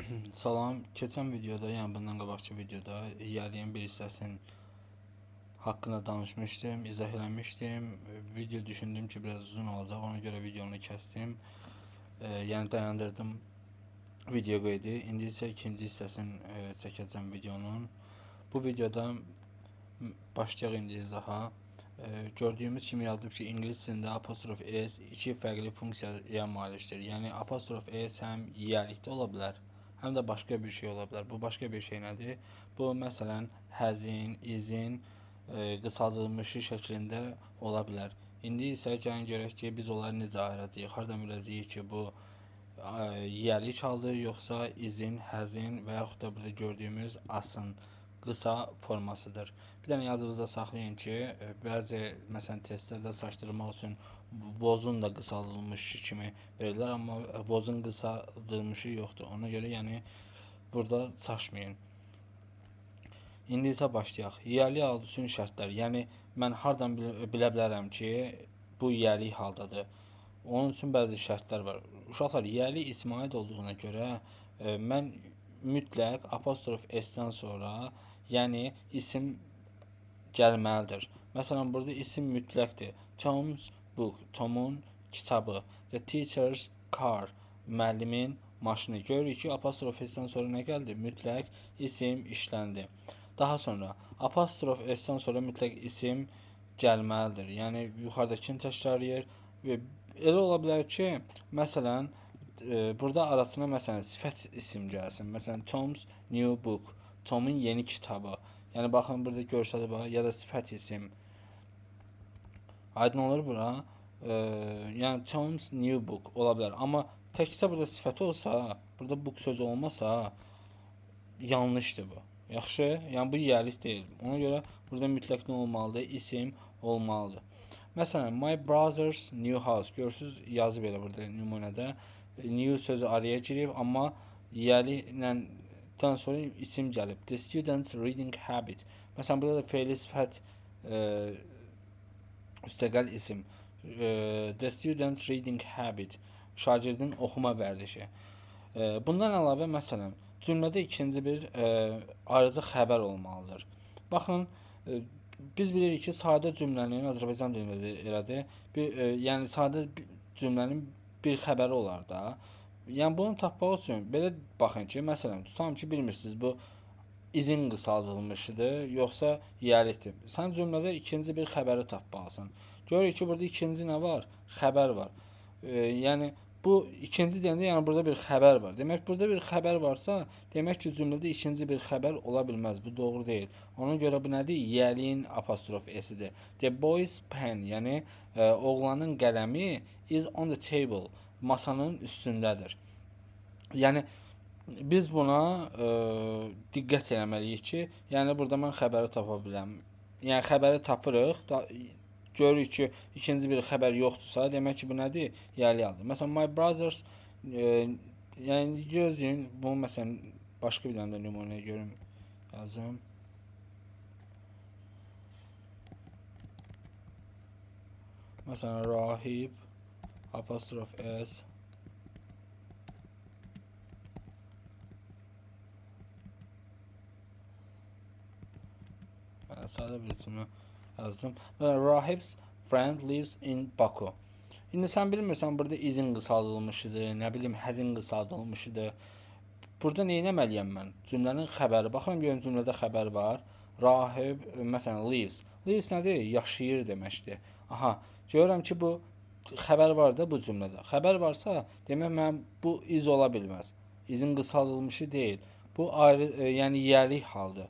Salam, keçən videoda, yəni bundan qabaqçı videoda yiyəliyin bir hissəsinin haqqında danışmışdım, izah eləmişdim. Video düşündüm ki, biraz uzun olacaq, ona görə videonu kəsdim. Yəni dayandırdım video qeydi. İndi isə ikinci hissəsini çəkəcəm videonun. Bu videoda başlayaq indi izaha. Gördüyümüz kimi yazılıb ki, ingilis dilində apostrof s iki fərqli funksiyaya malikdir. Yəni apostrof s həm yiyəlikdə ola bilər, həm də başqa bir şey ola bilər. Bu başqa bir şey nədir? Bu məsələn həzin, izin qısaldılmışı şəklində ola bilər. İndi isə gəlin görək ki, biz onları necə ayıracağıq? Hardan biləcəyik ki, bu yiyəlik haldır, yoxsa izin, həzin və yaxud da burada gördüyümüz asın qısa formasıdır. Bir dənə yadınızda saxlayın ki, bəzi məsələn testlərdə saçdırmaq üçün vozun da qısaldılmış kimi verirlər, amma vozun qısaldılmışı yoxdur. Ona görə yəni burada çaşmayın. İndi isə başlayaq. Yiyəlik halı üçün şərtlər. Yəni mən hardan bilə bilərəm ki, bu yiyəlik haldadır. Onun üçün bəzi şərtlər var. Uşaqlar, yiyəlik ismə aid olduğuna görə mən mütləq apostrof s-dən sonra, yəni isim gəlməlidir. Məsələn, burada isim mütləqdir. Tom's book, Tomun kitabı. The teacher's car, müəllimin maşını. Görürük ki, apostrof s-dən sonra nə gəldi? Mütləq isim işləndi. Daha sonra apostrof s-dən sonra mütləq isim gəlməlidir. Yəni yuxarıdakını təkrarlayır və elə ola bilər ki, məsələn, burada arasına məsələn sifət isim gəlsin. Məsələn, Tom's new book, Tomun yeni kitabı. Yəni baxın burada görsədə bax, ya da sifət isim. Aydın olur bura. Yəni Tom's new book ola bilər. Amma təkcə burada sifəti olsa, burada book sözü olmasa, yanlışdır bu. Yaxşı? Yəni bu yiyəlik deyil. Ona görə burada mütləq nə olmalıdır? İsim olmalıdır. Məsələn, my brother's new house. Görürsüz, yazıb elə burada nümunədə. New sözü araya girib, amma yiyəlikdən sonra isim gəlib. The student's reading habit. Məsələn, burada da fe'li sifət üstəgəl isim. The student's reading habit. Şagirdin oxuma vərdişi. Bundan əlavə, məsələn, cümlədə ikinci bir arıza xəbər olmalıdır. Baxın, biz bilirik ki, sadə cümlənin Azərbaycan dilində elədir. Yəni sadə cümlənin bir xəbəri olar da. Yəni bunu tapmaq üçün belə baxın ki, məsələn, tutalım ki, bilmirsiniz bu izin qısaldılmışıdır, yoxsa yiyəlikdir. Sən cümlədə ikinci bir xəbəri tapmalısan. Görürük ki, burada ikinci nə var? Xəbər var. Yəni bu ikinci deyəndə yəni burada bir xəbər var. Demək burada bir xəbər varsa, demək ki, cümlədə ikinci bir xəbər ola bilməz. Bu doğru deyil. Ona görə bu nədir? Yiyəliyin apostrof s-idir. The boy's pen, yəni oğlanın qələmi is on the table. Masanın üstündədir. Yəni biz buna diqqət eləməliyik ki, yəni burada mən xəbəri tapa biləm. Yəni xəbəri tapırıq, görürük ki, ikinci bir xəbər yoxdursa, demək ki, bu nədir? Yiyəlik haldır. Məsələn, my brothers, yəni gözləyin, bunu məsələn başqa bir dənə nümunə görüm, yazım. Məsələn, rahib, apostrof s, sadə bir cümlə yazdım. Rahib's friend lives in Baku. İndi sən bilmirsən burada izin qısaldılmışıdır, nə bilim həzin qısaldılmışıdır. Burada nə etməliyəm mən? Cümlənin xəbəri. Baxıram görün cümlədə xəbər var. Rahib məsələn lives. Lives nədir? Yaşayır deməkdir. Aha, görürəm ki, bu xəbər var da bu cümlədə. Xəbər varsa, demək mən bu iz ola bilməz. İzin qısaldılmışı deyil. Bu ayrı, yəni yiyəlik haldır.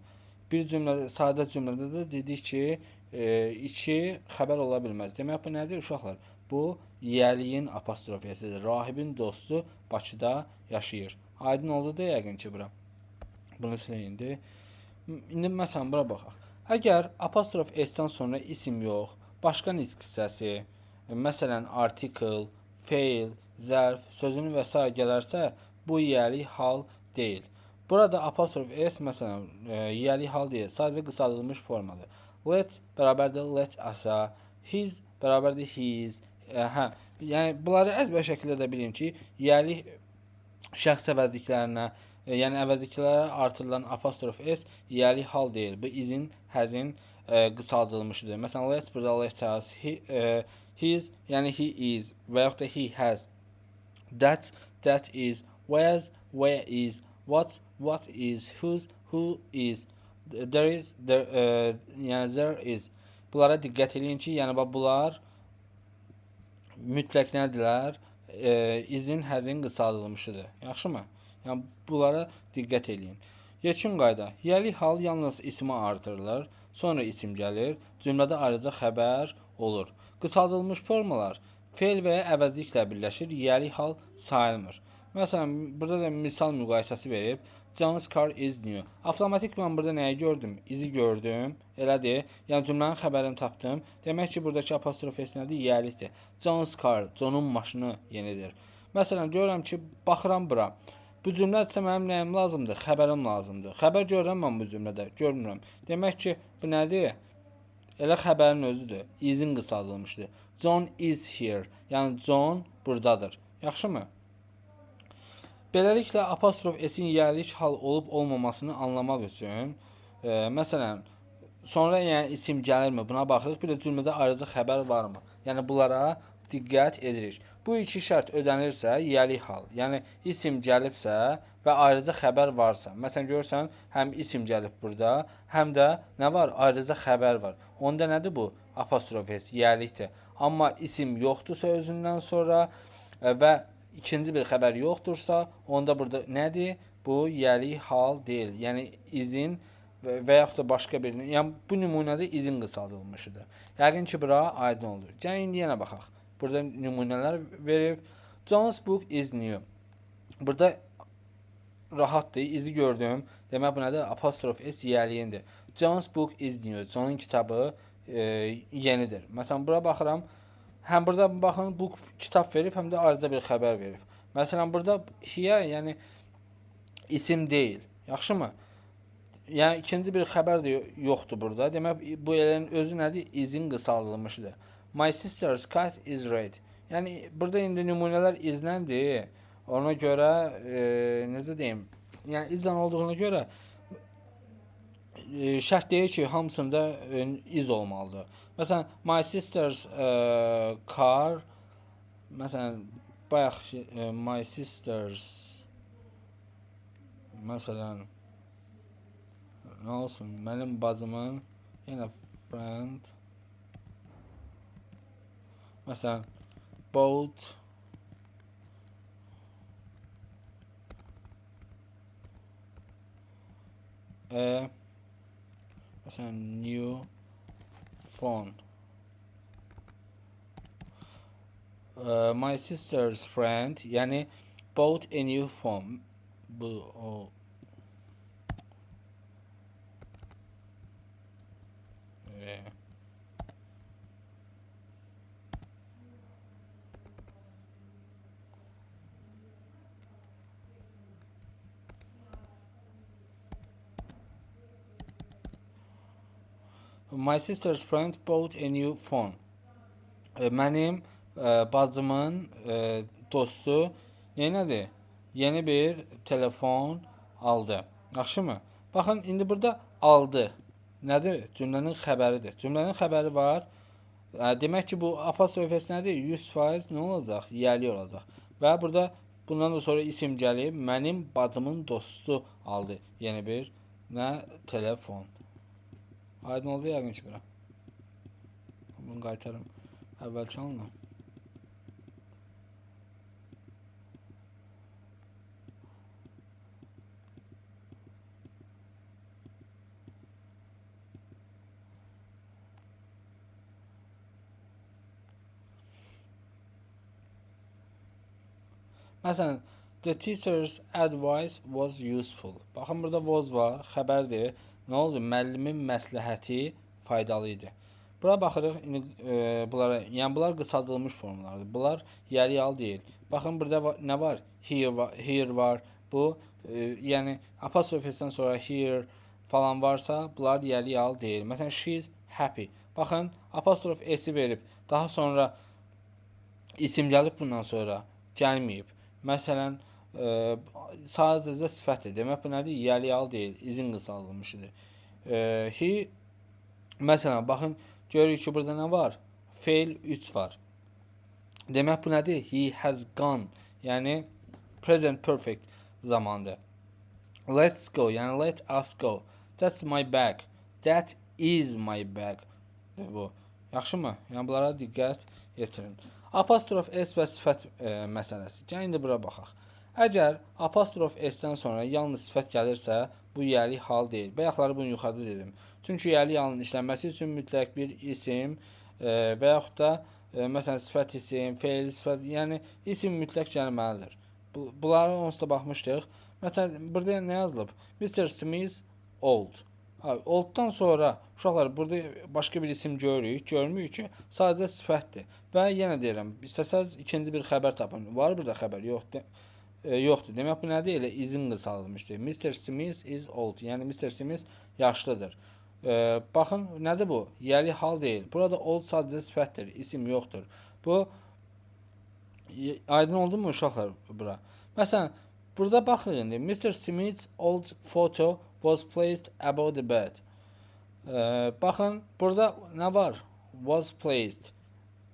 Bir cümlədə, sadə cümlədə də dedik ki, iki xəbər ola bilməz. Demək bu nədir uşaqlar? Bu yiyəliyin apostrofiyasıdır. Rahibin dostu Bakıda yaşayır. Aydın oldu da yəqin ki, bura. Bunu siləyindi. İndi məsələn bura baxaq. Əgər apostrof s-dən sonra isim yox, başqa nitq hissəsi, məsələn article, fail, zərf, sözünün və s. gələrsə, bu yiyəlik hal deyil. Burada apostrof s məsələn yiyəlik hal deyil, sadəcə qısaldılmış formadır. Let's bərabərdir let us-a, his bərabərdir his. Yəni bunları əzbər şəkildə də bilin ki, yiyəlik şəxs əvəzliklərinə Yəni əvəzdəkilərə artırılan apostrof s yiyəlik hal deyil. Bu izin, həzin qısaldılmışıdır. Məsələn, let's burada let us, his, yəni he is və yaxud da he has. That is, where is, what is, who is, there is, yəni there is. Bunlara diqqət edin ki, yəni bunlar mütləq nədirlər? İzin, həzin qısaldılmışıdır. Yaxşımı? Yəni bunlara diqqət edin. Yekun qayda. Yiyəlik hal yalnız ismi artırılır, sonra isim gəlir, cümlədə ayrıca xəbər olur. Qısaldılmış formalar fe'l və ya əvəzliklə birləşir, yiyəlik hal sayılmır. Məsələn, burada da misal müqayisəsi verib. John's car is new. Avtomatik mən burada nəyi gördüm? İzi gördüm. Elədir. Yəni cümlənin xəbərini tapdım. Demək ki, buradakı apostrof s nədir? Yiyəlikdir. John's car, John'un maşını yenidir. Məsələn, görürəm ki, baxıram bura. Bu cümlədirsə mənim nəyim lazımdır? Xəbərim lazımdır. Xəbər görürəm mən bu cümlədə, görmürəm. Demək ki, bu nədir? Elə xəbərin özüdür. İzin qısaldılmışdır. John is here. Yəni John buradadır. Yaxşımı? Beləliklə apostrof s-in yiyəlik hal olub olmamasını anlamaq üçün məsələn sonra yəni isim gəlirmi buna baxırıq. Bir də cümlədə ayrıca xəbər varmı? Yəni bunlara diqqət edirik. Bu iki şərt ödənirsə yiyəlik hal. Yəni isim gəlibsə və ayrıca xəbər varsa. Məsələn görürsən həm isim gəlib burada, həm də nə var? Ayrıca xəbər var. Onda nədir bu? Apostrof s yiyəlikdir. Amma isim yoxdursa özündən sonra və ikinci bir xəbər yoxdursa, onda burada nədir? Bu yiyəlik hal deyil. Yəni izin və yaxud da başqa bir, yəni bu nümunədə izin qısaldılmışıdır. Yəqin ki, bura aydın olur. Gəlin indi yenə baxaq. Burada nümunələr verib. John's book is new. Burada rahatdır, izi gördüm. Demək bu nədir? Apostrof s yiyəliyindir. John's book is new. John'un kitabı yenidir. Məsələn, bura baxıram. Həm burada baxın bu kitab verib, həm də ayrıca bir xəbər verib. Məsələn, burada here, yəni isim deyil. Yaxşımı? Yəni ikinci bir xəbər də yoxdur burada. Demək bu elənin özü nədir? İzin qısaldılmışdır. My sister's cat is red. Yəni burada indi nümunələr izləndir. Ona görə necə deyim? Yəni izlən olduğuna görə şərt deyir ki, hamısında iz olmalıdır. Məsələn, my sister's car, məsələn, bayaq my sister's, məsələn, nə olsun, mənim bacımın, yenə friend, məsələn, bought a məsələn, new phone. My sister's friend, yəni bought a new phone. Bu o My sister's friend bought a new phone. Mənim bacımın dostu nədir? Yeni bir telefon aldı. Yaxşımı? Baxın, indi burada aldı. Nədir? Cümlənin xəbəridir. Cümlənin xəbəri var. Demək ki, bu apostrof s nədir? 100% nə olacaq? Yiyəli olacaq. Və burada bundan da sonra isim gəlib. Mənim bacımın dostu aldı. Yeni bir telefon. Aydın oldu yəqin ki, bura. Bunu qaytarım. Əvvəl çalınla. Məsələn, the teacher's advice was useful. Baxın, burada was var, xəbərdir. Nə oldu? Müəllimin məsləhəti faydalı idi. Bura baxırıq, bunlara, yəni bunlar qısaldılmış formalardır. Bunlar yiyəlik hal deyil. Baxın, burada nə var? Here var. Bu, yəni apostrof s-dən sonra here falan varsa, bunlar yiyəlik hal deyil. Məsələn, she's happy. Baxın, apostrof s-i verib. Daha sonra isim gəlib bundan sonra gəlməyib. Məsələn, sadəcə sifətdir. Demək bu nədir? Yəli-yalı deyil, izin qısaldılmışıdır. He, məsələn, baxın, görürük ki, burada nə var? Fail 3 var. Demək bu nədir? He has gone. Yəni present perfect zamandır. Let's go, yəni let us go. That's my bag. That is my bag. Bu. Yaxşımı? Yəni bunlara diqqət yetirin. Apostrof S və sifət məsələsi. Gəlin indi bura baxaq. Əgər apostrof S-dən sonra yalnız sifət gəlirsə, bu yəli hal deyil. Bayaqları bunu yuxarıda dedim. Çünki yəli halın işlənməsi üçün mütləq bir isim və yaxud da məsələn sifət isim, feil sifət, yəni isim mütləq gəlməlidir. Bunlara onsuz da baxmışdıq. Məsələn, burada nə yazılıb? Mr. Smith old. Olddan sonra uşaqlar burada başqa bir isim görürük, görmürük ki, sadəcə sifətdir. Və yenə deyirəm, istəsəz ikinci bir xəbər tapın. Var burada xəbər? Yoxdur. Demək bu nədir? Elə izin qısaldılmışdır. Mr. Smith is old. Yəni Mr. Smith yaşlıdır. Baxın, nədir bu? Yəli hal deyil. Burada old sadəcə sifətdir, isim yoxdur. Bu aydın oldu mu uşaqlar bura? Məsələn, burada baxın indi. Mr. Smith's old photo was placed above the bed. Baxın, burada nə var? Was placed.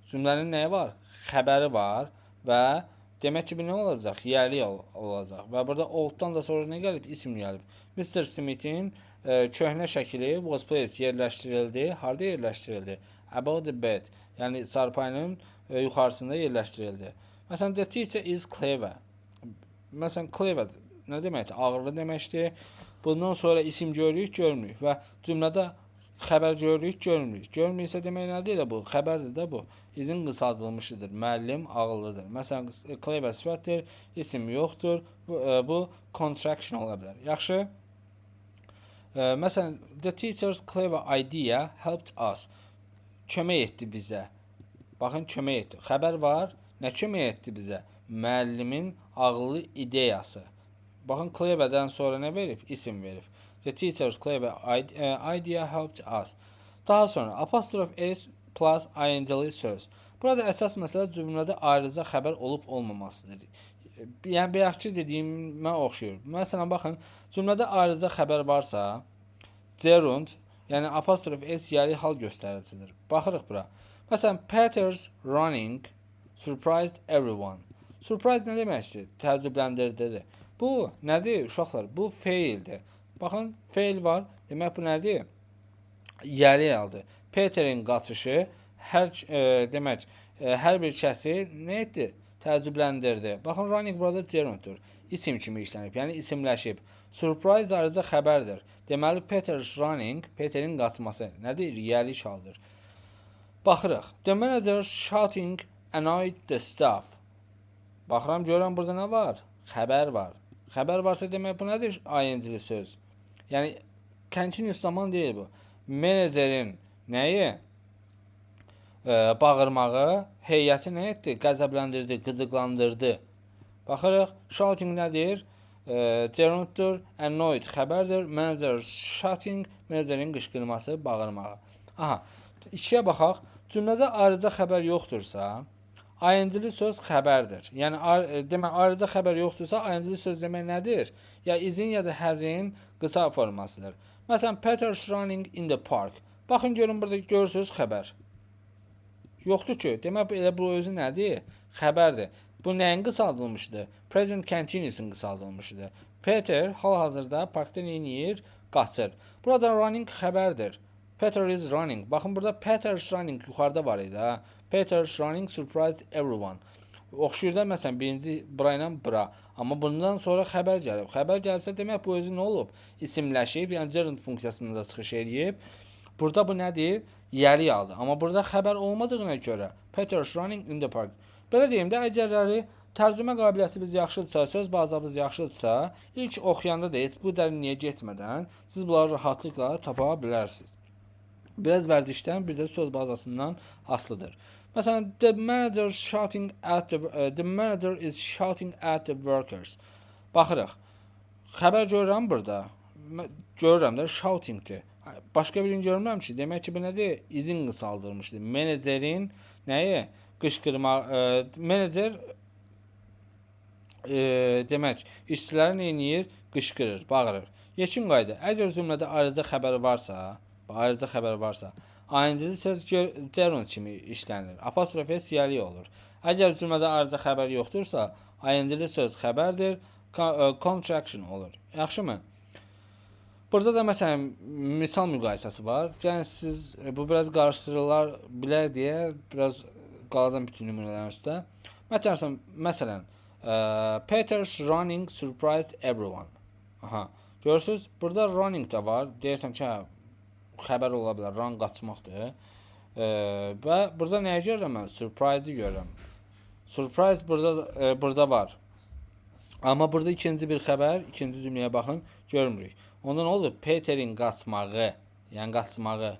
Cümlənin nəyi var? Xəbəri var və demək ki, bu nə olacaq? Yəli olacaq. Və burada olddan da sonra nə gəlib? İsim gəlib. Mr. Smith'in köhnə şəkli was placed yerləşdirildi. Harda yerləşdirildi? Above the bed. Yəni çarpayının yuxarısında yerləşdirildi. Məsələn, the teacher is clever. Məsələn, clever nə deməkdir? Ağırlı deməkdir. Bundan sonra isim görürük, görmürük və cümlədə xəbər görürük, görmürük. Görmürüksə demək nədir bu? Xəbərdir də bu. İzin qısaldılmışıdır. Müəllim ağıllıdır. Məsələn, clever sifətdir, isim yoxdur. Bu contraction ola bilər. Yaxşı? Məsələn, the teacher's clever idea helped us. Kömək etdi bizə. Baxın, kömək etdi. Xəbər var. Nə kömək etdi bizə? Müəllimin ağıllı ideyası. Baxın, clever'dən sonra nə verib? İsim verib. The teacher's clever idea helped us. Daha sonra apostrof S plus ing'li söz. Burada əsas məsələ cümlədə ayrıca xəbər olub olmamasıdır. Yəni bayaqki dediyimə oxşuyur. Məsələn, baxın, cümlədə ayrıca xəbər varsa, gerund, yəni apostrof S yəli hal göstəricidir. Baxırıq bura. Məsələn, Peter's running surprised everyone. Surprise nə deməkdir? Təəccübləndirdi. Bu nədir uşaqlar? Bu feildir. Baxın, feil var. Demək bu nədir? Yəli haldır. Peterin qaçışı demək hər bir kəsi nə etdi? Təəccübləndirdi. Baxın, running burada gerunddur. İsim kimi işlənib, yəni isimləşib. Surprise da ayrıca xəbərdir. Deməli, Peter's running, Peterin qaçması nədir? Yəli haldır. Baxırıq. The manager shouting annoyed the staff. Baxıram, görürəm burada nə var? Xəbər var. Xəbər varsa demək bu nədir? ING-li söz. Yəni, continuous zaman deyil bu. Menecerin nəyi? Bağırmağı, heyəti nə etdi? Qəzəbləndirdi, qıcıqlandırdı. Baxırıq, shouting nədir? Gerunddur, annoyed xəbərdir, manager shouting, menecerin qışqırması, bağırmağı. Aha, ikiyə baxaq. Cümlədə ayrıca xəbər yoxdursa, ING-li söz xəbərdir. Yəni, demək, ayrıca xəbər yoxdursa, ING-li söz demək nədir? Ya izin, ya da həzin qısa formasıdır. Məsələn, Peter's running in the park. Baxın, görün, burada görürsünüz xəbər. Yoxdur ki, demək, elə bu özü nədir? Xəbərdir. Bu nəyin qısaldılmışdır? Present continuous'un qısaldılmışdır. Peter hal-hazırda parkda neyir? Qaçır. Burada running xəbərdir. Peter is running. Baxın, burada Peter's running yuxarıda var idi. Peter's running surprised everyone. Oxşuyur da, məsələn, birinci bura ilə bura. Amma bundan sonra xəbər gəlib. Xəbər gəlibsə, demək, bu özü nə olub? İsimləşib, yəni gerund funksiyasında da çıxış edib. Burada bu nədir? Yəli aldı. Amma burada xəbər olmadığına görə Peter's running in the park. Belə deyim də, əgərləri tərcümə qabiliyyətiniz yaxşıdırsa, söz bazanız yaxşıdırsa, ilk oxuyanda da heç bu dərinliyə getmədən siz bunları rahatlıqla tapa bilərsiniz. Biraz vərdişdən, bir də söz bazasından asılıdır. Məsələn, the manager is shouting at the workers. Baxırıq. Xəbər görürəm burada. Görürəm də shoutingdir. Başqa birini görmürəm ki, demək ki, bu nədir? İzin qısaldılmışdır. Menecerin nəyi? Qışqırma, menecer demək, işçiləri nə edir? Qışqırır, bağırır. Yekun qayda. Əgər cümlədə ayrıca xəbər varsa, ayıncılı söz gerund kimi işlənir. Apostrof s yəli olur. Əgər cümlədə ayrıca xəbər yoxdursa, ayıncılı söz xəbərdir, contraction olur. Yaxşımı? Burada da məsələn misal müqayisəsi var. Yəni siz bu biraz qarışdırırlar bilər deyə biraz qalacam bütün nümunələrin üstə. Məsələn, Peter's running surprised everyone. Aha. Görürsüz, burada running da var. Deyirsən ki, xəbər ola bilər, run qaçmaqdır. Və burada nəyə görürəm mən? Surprise-i görürəm. Surprise burada var. Amma burada ikinci bir xəbər, ikinci cümləyə baxın, görmürük. Onda nə olur? Peterin qaçmağı, yəni qaçmağı.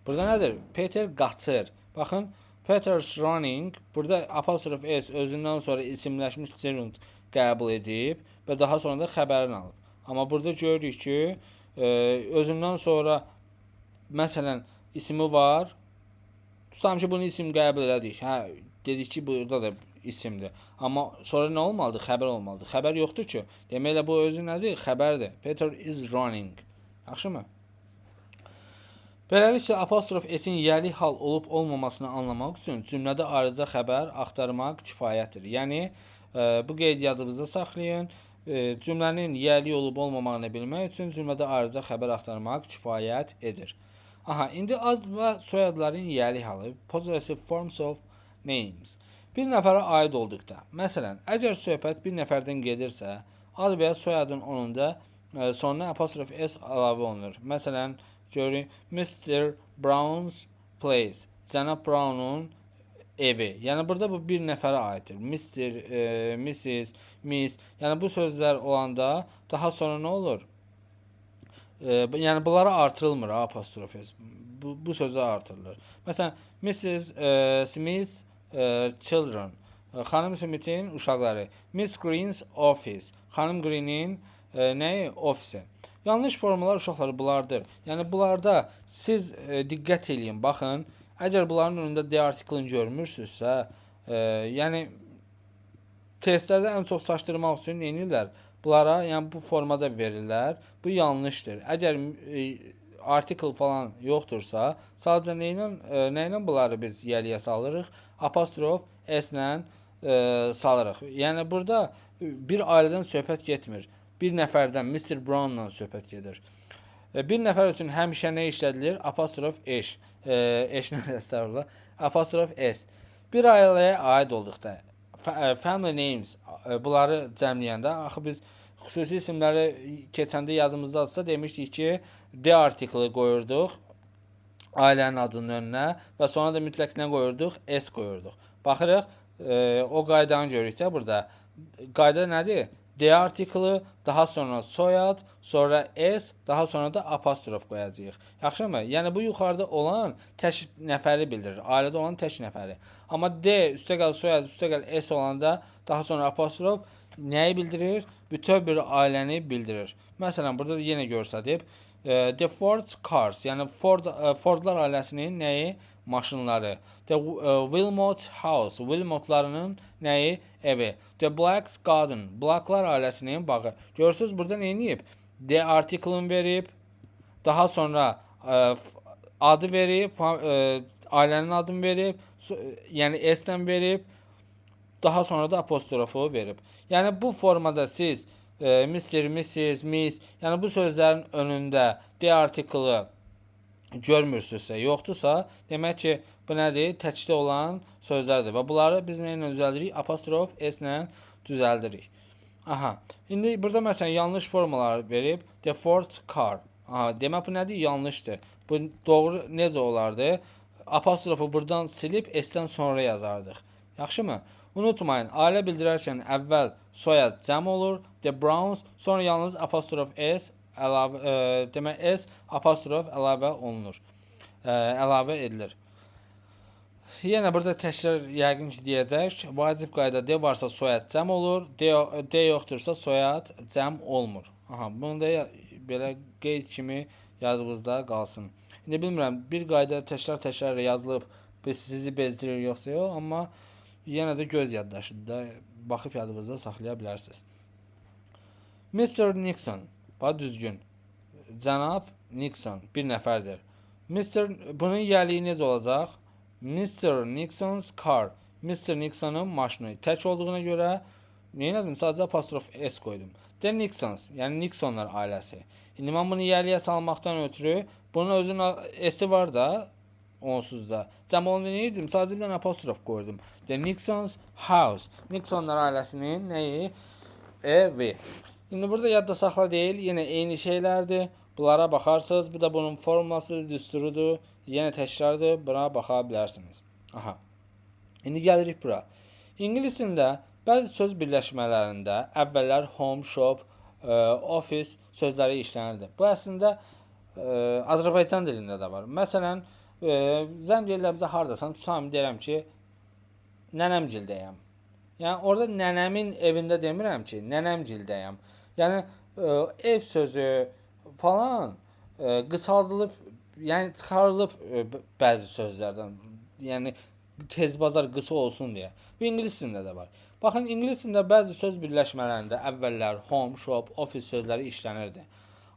Burada nədir? Peter qaçır. Baxın, Peter's running, burada apostrof s özündən sonra isimləşmiş gerund qəbul edib və daha sonra da xəbərini alıb. Amma burada görürük ki, özündən sonra məsələn ismi var. Tutam ki, bunu isim qəbul elədik. Dedik ki, burada da isimdir. Amma sonra nə olmalıdır? Xəbər olmalıdır. Xəbər yoxdur ki. Deməklə bu özü nədir? Xəbərdir. Peter is running. Yaxşımı? Beləliklə, apostrof s-in yəli hal olub olmamasını anlamaq üçün cümlədə ayrıca xəbər axtarmaq kifayətdir. Yəni, bu qeydiyyatınızda saxlayın. Cümlənin yəli olub olmamağını bilmək üçün cümlədə ayrıca xəbər axtarmaq kifayət edir. İndi ad və soyadların yəli halı, possessive forms of names. Bir nəfərə aid olduqda, məsələn, əgər söhbət bir nəfərdən gedirsə, ad və ya soyadın onunda sonuna apostrof s əlavə olunur. Məsələn, görürük, Mr. Brown's place, cənab Brown'un evi. Yəni burada bu bir nəfərə aiddir. Mr, Mrs, Miss. Yəni bu sözlər olanda daha sonra nə olur? Yəni bunlara artırılmır apostrof s. Bu sözə artırılır. Məsələn, Mrs. Smith children. Xanım Smith'in uşaqları. Miss Green's office. Xanım Green'in nəyi? Ofisi. Yanlış formalar uşaqları bunlardır. Yəni bunlarda siz diqqət eləyin, baxın. Əgər bunların önündə D artiklini görmürsünüzsə, yəni testlərdə ən çox çaşdırmaq üçün nə edirlər? Bunlara, yəni bu formada verirlər. Bu yanlışdır. Əgər artikel falan yoxdursa, sadəcə nə ilə bunları biz yəliyə salırıq? Apostrof s-lə salırıq. Yəni burada bir ailədən söhbət getmir. Bir nəfərdən, Mr. Brown'la söhbət gedir. Bir nəfər üçün həmişə nə işlədilir? Apostrof eş. Eşlə dəstəvrlər. Apostrof s. Bir ailəyə aid olduqda, family names, bunları cəmləyəndə, axı biz xüsusi isimləri keçəndə yadımızdadırsa demişdik ki, D artikli qoyurduq ailənin adının önünə və sonra da mütləq nə qoyurduq? S qoyurduq. Baxırıq, o qaydanı görürük də burada. Qayda nədir? D artikli, daha sonra soyad, sonra s, daha sonra da apostrof qoyacağıq. Yaxşımı? Yəni bu yuxarıda olan tək nəfəri bildirir. Ailədə olan tək nəfəri. Amma D üstəgəl soyad, üstəgəl s olanda daha sonra apostrof nəyi bildirir? Bütöv bir ailəni bildirir. Məsələn, burada da yenə görsədib. The Ford cars, yəni Fordlar ailəsinin nəyi? Maşınları. The Wilmot house, Wilmotlarının nəyi? Evi. The Black's garden, Blacklar ailəsinin bağı. Görürsünüz burada nə edib? D artiklini verib, daha sonra adı verib, ailənin adını verib, yəni s-lə verib, daha sonra da apostrofu verib. Yəni bu formada siz Mr, Mrs, Miss, yəni bu sözlərin önündə D artikli görmürsünüzsə, yoxdursa, demək ki, bu nədir? Təkdə olan sözlərdir və bunları biz nə ilə düzəldirik? Apostrof s-lə düzəldirik. İndi burada məsələn yanlış formalar verib. The Ford car. Demək bu nədir? Yanlışdır. Bu doğru necə olardı? Apostrofu buradan silib s-dən sonra yazardıq. Yaxşımı? Unutmayın, ailə bildirərkən əvvəl soyad cəm olur. The Browns, sonra yalnız apostrof s demək s apostrof əlavə olunur. Əlavə edilir. Yenə burada təkrar yəqin ki deyəcək. Vacib qayda D varsa soyad cəm olur. D yoxdursa soyad cəm olmur. Bunu da belə qeyd kimi yadınızda qalsın. İndi bilmirəm, bir qayda təkrar yazılıb biz sizi bezdirir yoxsa yox, amma yenə də göz yaddaşıdır da. baxıb yadınızda saxlaya bilərsiniz. Mr. Nixon, bax düzgün. Cənab Nixon bir nəfərdir. Bunun yəliyi necə olacaq? Mr. Nixon's car. Mr. Nixon'ın maşını. Tək olduğuna görə nə etdim? Sadəcə apostrof S qoydum. The Nixons, yəni Nixonlar ailəsi. İndi mən bunu yəliyə salmaqdan ötürü bunun özünün S-i var da onsuz da. Cəm onu nə etdim? Sadəcə bir dənə apostrof qoydum. The Nixon's house. Nixonlar ailəsinin nəyi? Evi. İndi burada yadda saxla deyil, yenə eyni şeylərdir. Bunlara baxarsınız. Bu da bunun formulasıdır, düsturudur. Yenə təkrardır. Buna baxa bilərsiniz. Aha. İndi gəlirik bura. İngiliscində bəzi söz birləşmələrində əvvəllər home, shop, office sözləri işlənirdi. Bu əslində Azərbaycan dilində də var. Məsələn, zəng edirlər bizə hardasan, tutam deyirəm ki, nənəmgildəyəm. Yəni orada nənəmin evində demirəm ki, nənəmgildəyəm. Yəni ev sözü falan qısaldılıb, yəni çıxarılıb bəzi sözlərdən. Yəni tezbazar qısa olsun deyə. Bu ingiliscində də var. Baxın, ingiliscində bəzi söz birləşmələrində əvvəllər home, shop, office sözləri işlənirdi.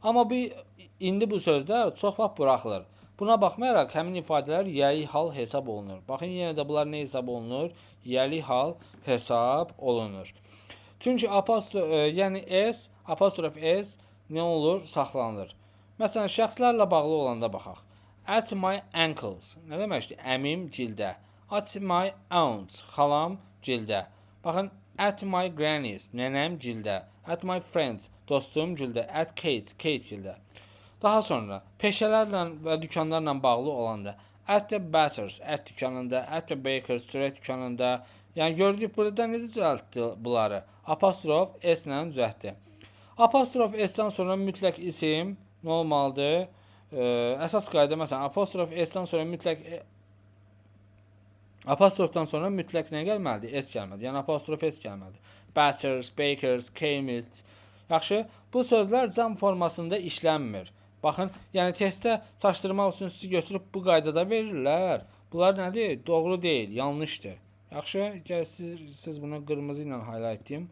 Amma indi bu sözlər çox vaxt buraxılır. Buna baxmayaraq həmin ifadələr yəli hal hesab olunur. Baxın, yenə də bunlar nə hesab olunur? Yəli hal hesab olunur. Çünki yəni S, apostrof S nə olur? Saxlanılır. Məsələn, şəxslərlə bağlı olanda baxaq. At my ankles. Nə deməkdir? Əmim cildə. At my aunts. Xalam cildə. Baxın, at my grannies. Nənəm cildə. At my friends. Dostum cildə. At Kate. Kate cildə. Daha sonra peşələrlə və dükanlarla bağlı olanda at the bakers, ət dükanında, at the bakers, çörək dükanında. Yəni gördük burada necə düzəltdi bunları? Apostrof S ilə düzəltdi. Apostrof S-dən sonra mütləq isim nə olmalıdır? Əsas qayda məsələn apostrof S-dən sonra mütləq apostrofdan sonra mütləq nə gəlməlidir? S gəlməlidir. Yəni apostrof S gəlməlidir. Bakers, bakers, chemists. Yaxşı, bu sözlər cəm formasında işlənmir. Baxın, yəni testdə çaşdırmaq üçün sizi götürüb bu qaydada verirlər. Bunlar nədir? Doğru deyil, yanlışdır. Yaxşı, gəl siz bunu qırmızı ilə highlight edeyim.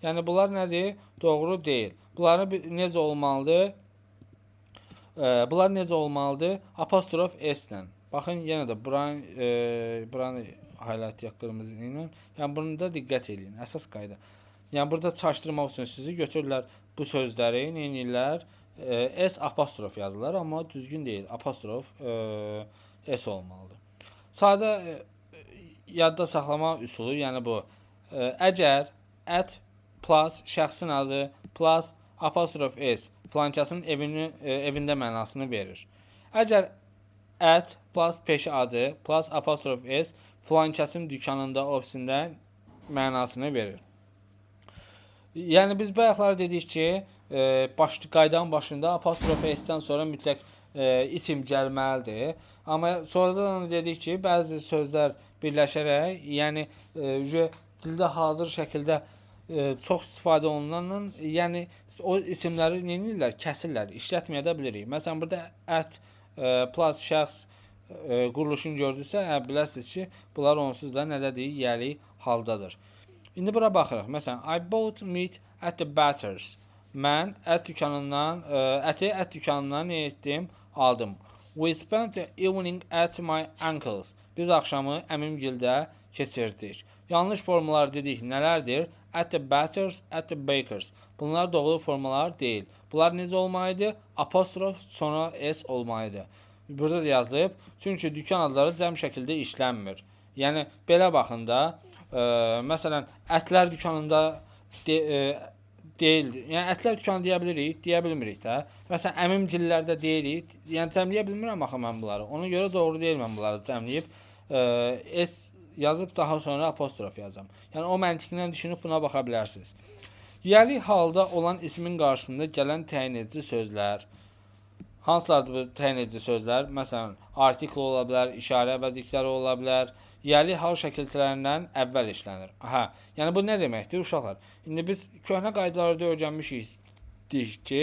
Yəni bunlar nədir? Doğru deyil. Bunlar necə olmalıdır? Bunlar necə olmalıdır? Apostrof S ilə. Baxın, yenə də buranı highlight edək qırmızı ilə. Yəni bunu da diqqət edin. Əsas qayda. Yəni burada çaşdırmaq üçün sizi götürürlər bu sözləri, nə edirlər? S apostrof yazılır, amma düzgün deyil. Apostrof S olmalıdır. Sadə yadda saxlama üsulu, yəni bu. Əgər at plus şəxsin adı plus apostrof S filankəsin evində mənasını verir. Əgər at plus peşə adı plus apostrof S filankəsin dükanında, ofisində mənasını verir. Yəni biz bayaqlar dedik ki, qaydanın başında apostrof S-dən sonra mütləq isim gəlməlidir. Amma sonradan dedik ki, bəzi sözlər birləşərək, yəni dildə hazır şəkildə çox istifadə olunan, yəni o isimləri nə edirlər? Kəsirlər, işlətməyə də bilirik. Məsələn, burada at plus şəxs quruluşunu gördüksə, biləsiniz ki, bunlar onsuz da nədədir? Yəli haldadır. İndi bura baxırıq. Məsələn, I bought meat at the bakers. Mən əti ət dükanından nə etdim? Aldım. We spent the evening at my uncle's. Biz axşamı əmimgildə keçirdik. Yanlış formalar dedik nələrdir? At the bakers, at the bakers. Bunlar doğru formalar deyil. Bunlar necə olmalıdır? Apostrof sonra S olmalıdır. Burada da yazılıb. Çünki dükan adları cəm şəkildə işlənmir. Yəni belə baxın da. Məsələn, ətlər dükanında deyildir. Yəni ətlər dükanı deyə bilirik, deyə bilmirik də. Məsələn, əmimgillərdə deyirik. Yəni cəmləyə bilmirəm axı mən bunları. Ona görə doğru deyil mən bunları cəmləyib S yazıb daha sonra apostrof yazam. Yəni o məntiqlə düşünüb buna baxa bilərsiniz. Yəli halda olan ismin qarşısında gələn təyin edici sözlər. Hansılardır bu təyin edici sözlər? Məsələn, artikl ola bilər, işarə vəzifələri ola bilər. Yəli hal şəkilçilərindən əvvəl işlənir. Aha, yəni bu nə deməkdir uşaqlar? İndi biz köhnə qaydalarda öyrənmişik ki,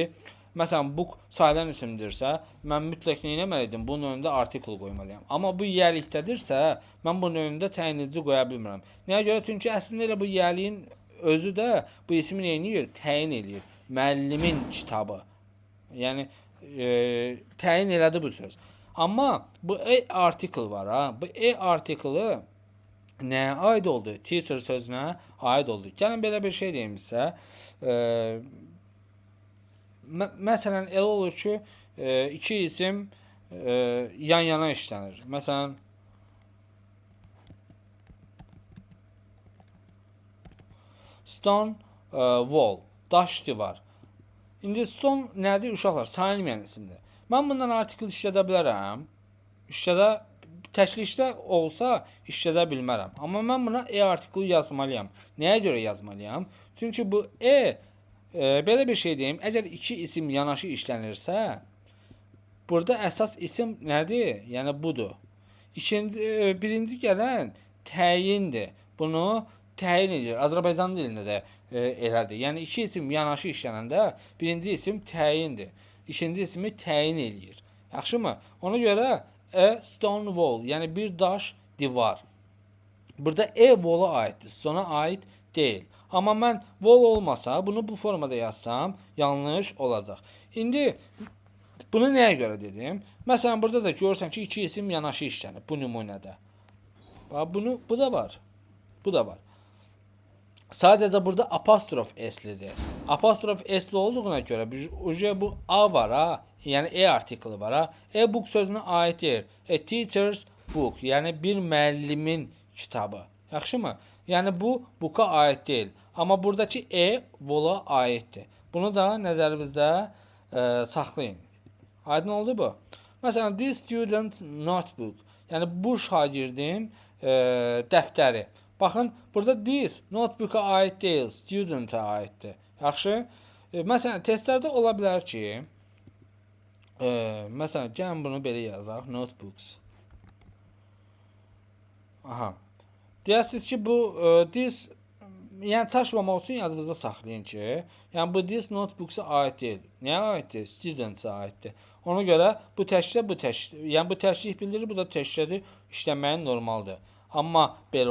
Məsələn, book sayılan isimdirsə, mən mütləq nə etməliydim? Bunun önündə article qoymalıyam. Amma bu yiyəlikdədirsə, mən bunun önündə təyin edici qoya bilmirəm. Nəyə görə? Çünki əslində elə bu yiyəliyin özü də bu ismi nə edir? Təyin edir. Müəllimin kitabı. Yəni təyin elədi bu söz. Amma bu article var ha. Bu article nəyə aid oldu? Teacher sözünə aid oldu. Gəlin belə bir şey deyim sizə. Məsələn, elə olur ki, iki isim yan-yana işlənir. Məsələn, stone wall, daş divar. İndi stone nədir? Uşaqlar, sayılmayan isimdir. Mən bundan artikel işlədə bilərəm. Təklikdə olsa işlədə bilmərəm. Amma mən buna artikeli yazmalıyam. Nəyə görə yazmalıyam? Çünki bu belə bir şey deyim. Əgər iki isim yanaşı işlənirsə, burada əsas isim nədir? Yəni budur. Birinci gələn təyindir. Bunu təyin edir. Azərbaycan dilində də elədir. Yəni iki isim yanaşı işlənəndə birinci isim təyindir. İkinci ismi təyin eləyir. Yaxşımı? Ona görə stone wall, yəni bir daş divar. Burada wall-a aiddir, stone-a aid deyil. Amma mən wall olmasa, bunu bu formada yazsam yanlış olacaq. İndi bunu nəyə görə dedim? Məsələn, burada da görürsən ki, iki isim yanaşı işlənib bu nümunədə. Bu da var. Bu da var. Sadəcə burada apostrof s-lidir. Apostrof s-li olduğuna görə bu a var ha. Yəni artikli var ha. Book sözünə aid deyil. Teacher's book, yəni bir müəllimin kitabı. Yaxşımı? Yəni bu book'a aid deyil. Amma buradakı wall-a aiddir. Bunu da nəzərinizdə saxlayın. Aydın oldu bu? Məsələn, this student's notebook, yəni bu şagirdin dəftəri. Baxın, burada this notebook-a aid deyil, student-a aiddir. Yaxşı? Məsələn, testlərdə ola bilər ki, məsələn, gəlin bunu belə yazaq, notebooks. Aha. Deyəsiniz ki, bu this, yəni çaşmamaq üçün yadınızda saxlayın ki, yəni bu this notebooks-a aid deyil. Nəyə aiddir? Students-a aiddir. Ona görə bu təkcə yəni bu təşrih bildirir, bu da təşrihdir, işləməyin normaldır. Amma belə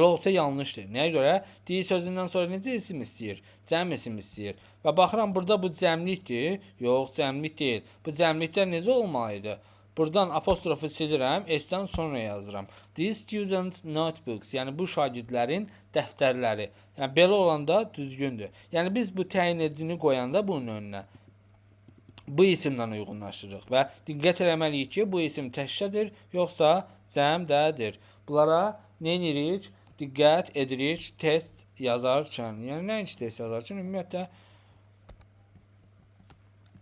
olsa yanlışdır. Nəyə görə? Deyil sözündən sonra necə isim istəyir? Cəm isim istəyir. Və baxıram, burada bu cəmlikdir. Yox, cəmlik deyil. Bu cəmliklər necə olmalıydı? Buradan apostrofu silirəm, s-dən sonra yazıram. These students' notebooks, yəni bu şagirdlərin dəftərləri. Yəni belə olanda düzgündür. Yəni biz bu təyin edicini qoyanda bunun önünə bu isimlə uyğunlaşdırırıq və diqqət eləməliyik ki, bu isim təkcədir, yoxsa cəmdədir. Bunlara nə edirik? Diqqət edirik test yazarkən. Yəni nəinki test yazarkən, ümumiyyətlə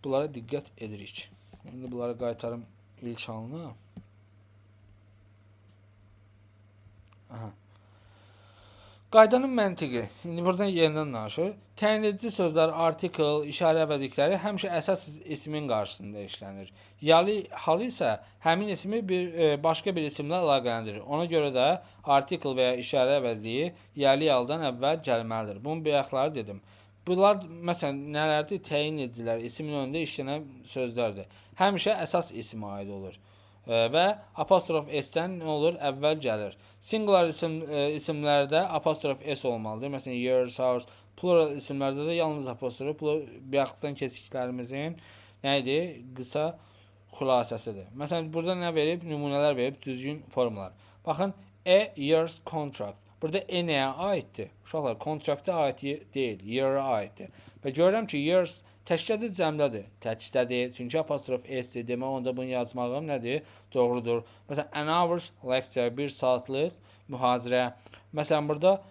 bunlara diqqət edirik. İndi bunları qaytarım ilk halına. Aha. Qaydanın məntiqi. İndi buradan yenidən danışır. Təyin edici sözlər, artikel, işarə əvəzlikləri həmişə əsas ismin qarşısında işlənir. Yalı halı isə həmin ismi başqa bir isimlə əlaqələndirir. Ona görə də artikel və ya işarə əvəzliyi yalı yaldan əvvəl gəlməlidir. Bunun bayaqları dedim. Bunlar məsələn nələrdir? Təyin edicilər, ismin önündə işlənən sözlərdir. Həmişə əsas ismə aid olur. Və apostrof s-dən nə olur? Əvvəl gəlir. Singular isimlərdə apostrof s olmalıdır. Məsələn, yours, ours. Plural isimlərdə də yalnız apostrof. Bayaqdan keçdiklərimizin nə idi? Qısa xülasəsidir. Məsələn, burada nə verib? Nümunələr verib, düzgün formalar. Baxın, year's contract. Burada nəyə aiddir? Uşaqlar, kontraktə aid deyil, year-a aiddir. Və görürəm ki, years təkcədir, cəmdədir. Təkcədir, çünki apostrof s-dir. Demək, onda bunu yazmağım nədir? Doğrudur. Məsələn, an hour's lecture, bir saatlıq mühazirə. Məsələn, burada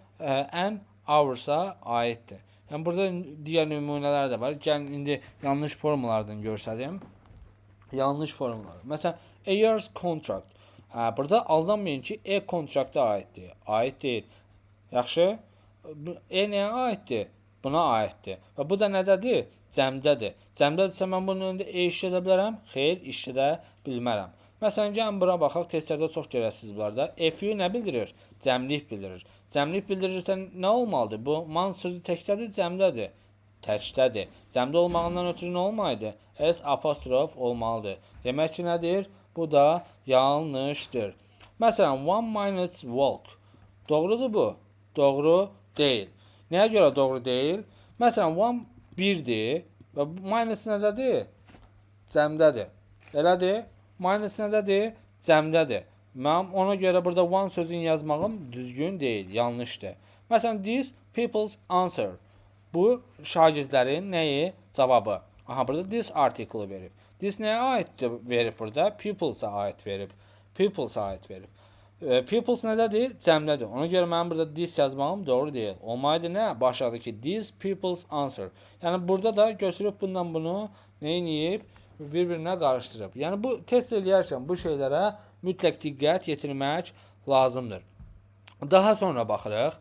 an hours-a aiddir. Yəni, burada digər nümunələr də var. Gəlin, indi yanlış formalardan görsədim. Yanlış formalar. Məsələn, a year's contract. Burada aldanmayın ki, kontraktə aiddir. Aid deyil. Yaxşı? Nəyə aiddir? Buna aiddir. Və bu da nədədir? Cəmdədir. Cəmdədirsə mən bunun önündə işlədə bilərəm? Xeyr, işlədə bilmərəm. Məsələn, gəlin bura baxaq, testlərdə çox görəsiniz bunlarda. FU nə bildirir? Cəmlik bildirir. Cəmlik bildirirsə nə olmalıdır? Bu man sözü təkdədir, cəmdədir. təkdədir. Cəmdə olmağından ötürü nə olmalıdır? S apostrof olmalıdır. Demək ki, nədir? Bu da yanlışdır. Məsələn, 1 minute walk. Doğrudur bu? Doğru deyil. Nəyə görə doğru deyil? Məsələn, 1 1-dir və minus nədədir? Cəmdədir. Elədir? Minus nədədir? Cəmdədir. Mənim ona görə burada 1 sözünü yazmağım düzgün deyil, yanlışdır. Məsələn, these people's answer. Bu şagirdlərin nəyi? Cavabı. Aha, burada this article verib. This nəyə aid verib burada? Pupils'a aid verib. Pupils'a aid verib. Pupils nədədir? Cəmdədir. Ona görə mənim burada this yazmağım doğru deyil. Olmaydı nə? Başladakı these people's answer. Yəni burada da götürüb bundan bunu neyiniyib? Bir-birinə qarışdırıb. Yəni bu test eləyərkən bu şeylərə mütləq diqqət yetirmək lazımdır. Daha sonra baxırıq.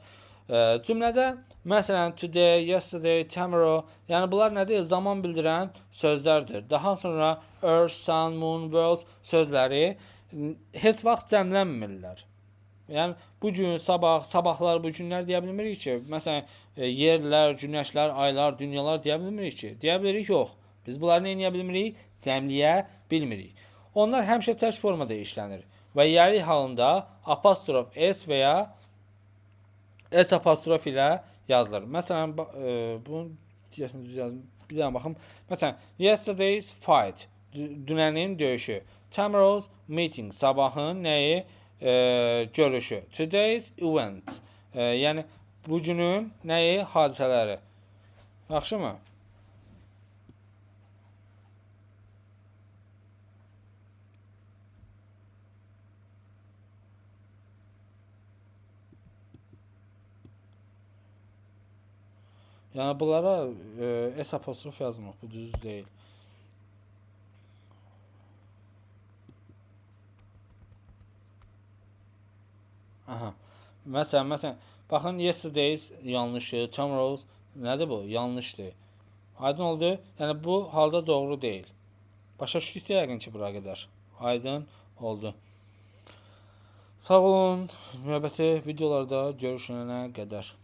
Cümlədə məsələn today, yesterday, tomorrow, yəni bunlar nədir? Zaman bildirən sözlərdir. Daha sonra earth, sun, moon, world sözləri heç vaxt cəmlənmirlər. Yəni bu gün, sabah, sabahlar, bu günlər deyə bilmirik ki, məsələn yerlər, günəşlər, aylar, dünyalar deyə bilmirik ki. Deyə bilirik yox. Biz bunları nə edə bilmirik? Cəmləyə bilmirik. Onlar həmişə tək formada işlənir və yəlik halında apostrof s və ya s apostrof ilə yazılır. Məsələn, bunu deyəsən düz yazdım. Bir daha baxım. Məsələn, yesterday's fight, dünənin döyüşü. Tomorrow's meeting, sabahın nəyi? Görüşü. Today's event, yəni bugünün nəyi? Hadisələri. Yaxşımı? Yəni bunlara s apostrof yazmaq bu düz deyil. Aha. Məsələn, baxın yesterday's yanlışdır, tomorrow's nədir bu? Yanlışdır. Aydın oldu? Yəni bu halda doğru deyil. Başa düşdük yəqin ki, bura qədər. Aydın oldu. Sağ olun. Növbəti videolarda görüşənə qədər.